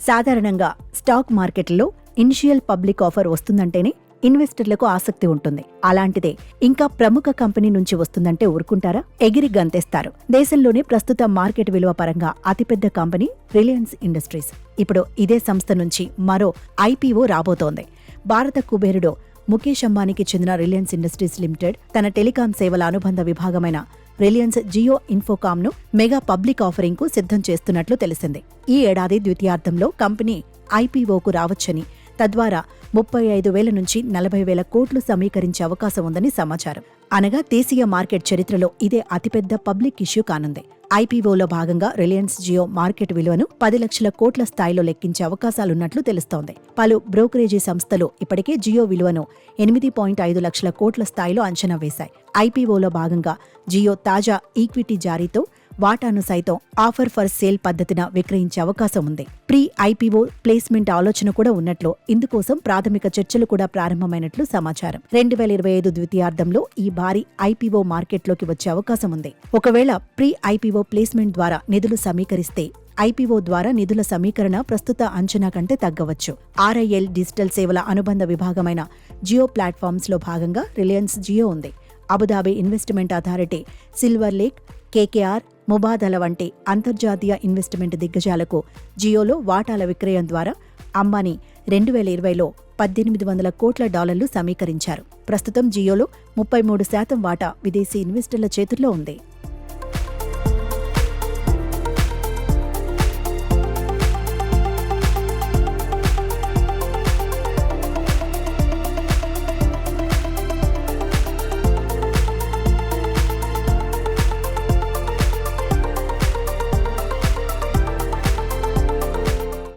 సాధారణంగా స్టాక్ మార్కెట్లో initial public offer వస్తుందంటేనే ఇన్వెస్టర్లకు ఆసక్తి ఉంటుంది. అలాంటిదే ఇంకా ప్రముఖ కంపెనీ నుంచి వస్తుందంటే ఊరుకుంటారా? ఎగిరి గంతేస్తారు. దేశంలోనే ప్రస్తుత మార్కెట్ విలువ పరంగా అతిపెద్ద కంపెనీ రిలయన్స్ ఇండస్ట్రీస్. ఇప్పుడు ఇదే సంస్థ నుంచి మరో ఐపీఓ రాబోతోంది. భారత కుబేరుడు ముఖేష్ అంబానీకి చెందిన రిలయన్స్ ఇండస్ట్రీస్ లిమిటెడ్ తన టెలికాం సేవల అనుబంధ విభాగమైన రిలయన్స్ జియో ఇన్ఫోకామ్ను మెగా పబ్లిక్ ఆఫరింగ్ కు సిద్ధం చేస్తున్నట్లు తెలిసింది. ఈ ఏడాది ద్వితీయార్థంలో కంపెనీ ఐపీఓకు రావచ్చని, తద్వారా 35,000 నుంచి 40,000 కోట్లు సమీకరించే అవకాశం ఉందని సమాచారం. అనగా దేశీయ మార్కెట్ చరిత్రలో ఇదే అతిపెద్ద పబ్లిక్ ఇష్యూ కానుంది. ఐపీఓలో భాగంగా రిలయన్స్ జియో మార్కెట్ విలువను 10 లక్షల కోట్ల స్థాయిలో లెక్కించే అవకాశాలున్నట్లు తెలుస్తోంది. పలు బ్రోకరేజీ సంస్థలు ఇప్పటికే జియో విలువను 8.5 లక్షల కోట్ల స్థాయిలో అంచనా వేశాయి. ఐపీఓలో భాగంగా జియో తాజా ఈక్విటీ జారీతో వాటాను సైతం ఆఫర్ ఫర్ సేల్ పద్ధతిన విక్రయించే అవకాశం ఉంది. ప్రీ ఐపీఓ ప్లేస్మెంట్ ఆలోచన కూడా ఉన్నట్లు, ఇందుకోసం ప్రాథమిక చర్చలు కూడా ప్రారంభమైనట్లు సమాచారం. 2025 ద్వితీయార్థంలో ఈ భారీ ఐపీఓ మార్కెట్లోకి వచ్చే అవకాశం ఉంది. ఒకవేళ ప్రీ ఐపీఓ ప్లేస్మెంట్ ద్వారా నిధులు సమీకరిస్తే ఐపీఓ ద్వారా నిధుల సమీకరణ ప్రస్తుత అంచనా కంటే తగ్గవచ్చు. ఆర్ఐఎల్ డిజిటల్ సేవల అనుబంధ విభాగమైన జియో ప్లాట్ఫామ్స్ లో భాగంగా రిలయన్స్ జియో ఉంది. Abu Dhabi investment authority, Silver Lake, KKR, Mubadala వంటి అంతర్జాతీయ ఇన్వెస్ట్మెంట్ దిగ్గజాలకు జియోలో వాటాల విక్రయం ద్వారా అంబానీ 2020లో $1,800 కోట్ల సమీకరించారు. ప్రస్తుతం జియోలో 33% వాటా విదేశీ ఇన్వెస్టర్ల చేతుల్లో ఉంది.